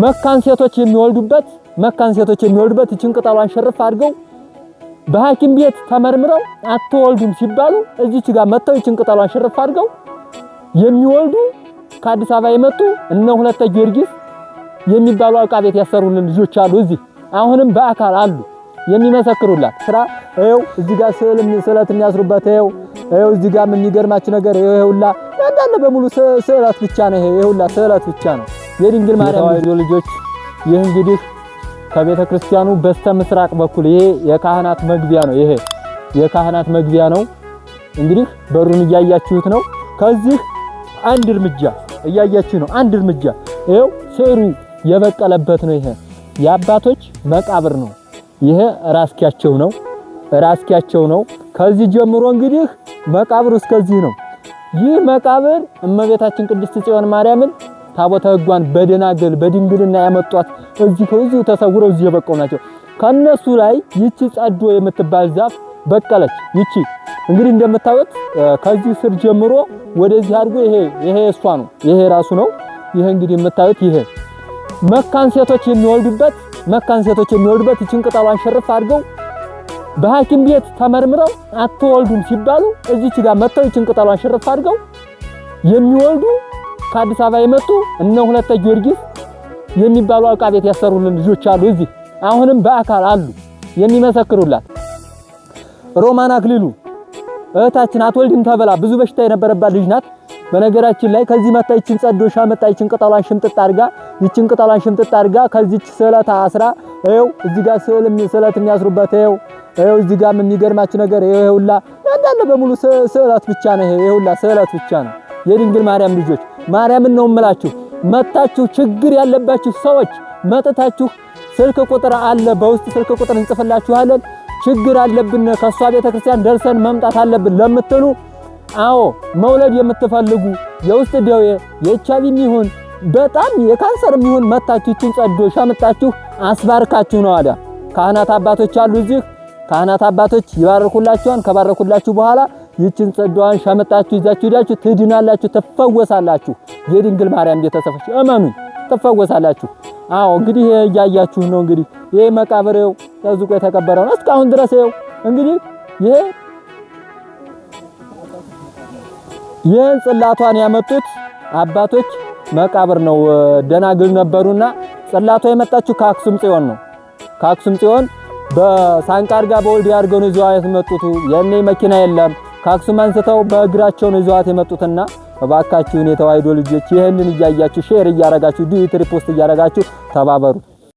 መካን ሴቶች የሚወልዱበት እችን ቅጠሏን ሸርፍ አድርገው በሐኪም ቤት ተመርምረው አትወልዱም ሲባሉ እዚች ጋር መተው እችን ቅጠሏን ሸርፍ አድርገው የሚወልዱ ከአዲስ አበባ የመጡ እነ ሁለተ ጊዮርጊስ የሚባሉ አቃ ቤት ያሰሩልን ልጆች አሉ። እዚህ አሁንም በአካል አሉ የሚመሰክሩላት ስራ። ይኸው እዚህ ጋር ስዕለት የሚያስሩበት ይኸው እዚህ ጋር የሚገርማችሁ ነገር ይኸውላ እንዳለ በሙሉ ስዕለት ብቻ ነው። ይኸውላ ስዕለት ብቻ ነው የድንግል ማርያም ልጆች። ይህ እንግዲህ ከቤተ ክርስቲያኑ በስተ ምስራቅ በኩል ይሄ የካህናት መግቢያ ነው። ይሄ የካህናት መግቢያ ነው። እንግዲህ በሩን እያያችሁት ነው። ከዚህ አንድ እርምጃ እያያችሁ ነው። አንድ እርምጃ ይኸው ስሩ የበቀለበት ነው። ይሄ የአባቶች መቃብር ነው። ይሄ ራስኪያቸው ነው። ከዚህ ጀምሮ እንግዲህ መቃብሩ እስከዚህ ነው። ይህ መቃብር እመቤታችን ቅድስት ጽዮን ማርያምን ታቦተ ሕጓን በደናገል በድንግልና ያመጧት እዚሁ ተሰውረው እዚህ የበቀው ናቸው። ከነሱ ላይ ይቺ ጸዶ የምትባል ዛፍ በቀለች። ይቺ እንግዲህ እንደምታዩት ከዚህ ስር ጀምሮ ወደዚህ አድርጎ ይሄ እሷ ነው። ይሄ ራሱ ነው። ይሄ እንግዲህ የምታዩት ይሄ መካን ሴቶች የሚወልዱበት እችን ቅጠሏን ሸርፍ አድርገው በሐኪም ቤት ተመርምረው አትወልዱም ሲባሉ እዚች ጋር መተው እችን ቅጠሏን ሸርፍ አድርገው የሚወልዱ ከአዲስ አበባ የመጡ እነ ሁለተ ጊዮርጊስ የሚባሉ አቃ ቤት ያሰሩልን ልጆች አሉ። እዚህ አሁንም በአካል አሉ የሚመሰክሩላት። ሮማን አክሊሉ እህታችን አትወልድም ተብላ ብዙ በሽታ የነበረባት ልጅ ናት። በነገራችን ላይ ከዚህ መታ ይችን ጸዶሻ መታ ይችን ቅጠሏን ሽምጥጥ አድርጋ ከዚች ስዕለት አስራ ይኸው እዚህ ጋር ስዕለት የሚያስሩበት ይኸው እዚህ ጋር የሚገርማችሁ ነገር ይኸውላ እንዳለ በሙሉ ስዕለት ብቻ ነው። ይኸውላ ስዕለት ብቻ ነው። የድንግል ማርያም ልጆች ማርያምን ነው የምላችሁ። መታችሁ ችግር ያለባችሁ ሰዎች መጥታችሁ ስልክ ቁጥር አለ፣ በውስጥ ስልክ ቁጥር እንጽፍላችኋለን። ችግር አለብን ከሷ ቤተክርስቲያን ደርሰን መምጣት አለብን ለምትሉ አዎ መውለድ የምትፈልጉ የውስጥ ደዌ የኤችአይቪ ይሁን በጣም የካንሰር ይሁን መታችሁ ይችን ጸዶሻ መጣችሁ አስባርካችሁ ነው። አዳ ካህናት አባቶች አሉ እዚህ ካህናት አባቶች ይባርኩላችኋል። ከባረኩላችሁ በኋላ ይችን ጸዶዋን ሻመጣችሁ ይዛችሁ ሄዳችሁ ትድናላችሁ፣ ትፈወሳላችሁ። የድንግል ማርያም ቤተሰቦች እመኑኝ ትፈወሳላችሁ። አዎ እንግዲህ እያያችሁ ነው። እንግዲህ ይሄ መቃብሬው ተዝቆ የተቀበረው ነው እስካሁን ድረስ። ይሄው እንግዲህ ይሄን ጽላቷን ያመጡት አባቶች መቃብር ነው። ደናግል ነበሩና ጽላቷ የመጣችው ከአክሱም ጽዮን ነው። ከአክሱም ጽዮን በሳንቃ አድርጋ በወልዲያ አድርገው ነው ይዘዋት የመጡት። የኔ መኪና የለም ከአክሱም አንስተው በእግራቸው ነው ይዘዋት የመጡትና እባካችሁን የተዋሕዶ ልጆች ይሄንን እያያችሁ ሼር እያረጋችሁ ዲዩት ሪፖስት እያረጋችሁ ተባበሩ።